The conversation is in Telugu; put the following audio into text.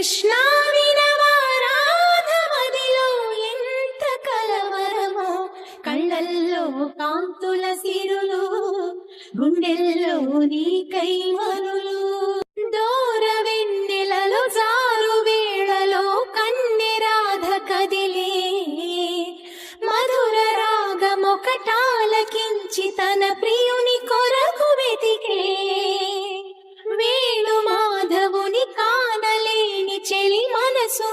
కృష్ణ వినవారాధమదిలో ఎంత కలవరమో, కళ్ళల్లో కాంతుల సిరులు, గుండెల్లో నీకై మరులు. దూర వెన్నెలలో జారు వేళలో కన్నెరాధ కదిలే, మధుర రాగమొకటాలకించి తన ప్రియుని కొరకు వెతికే. వేణు మాధవుని కానలేని చెలి మనసు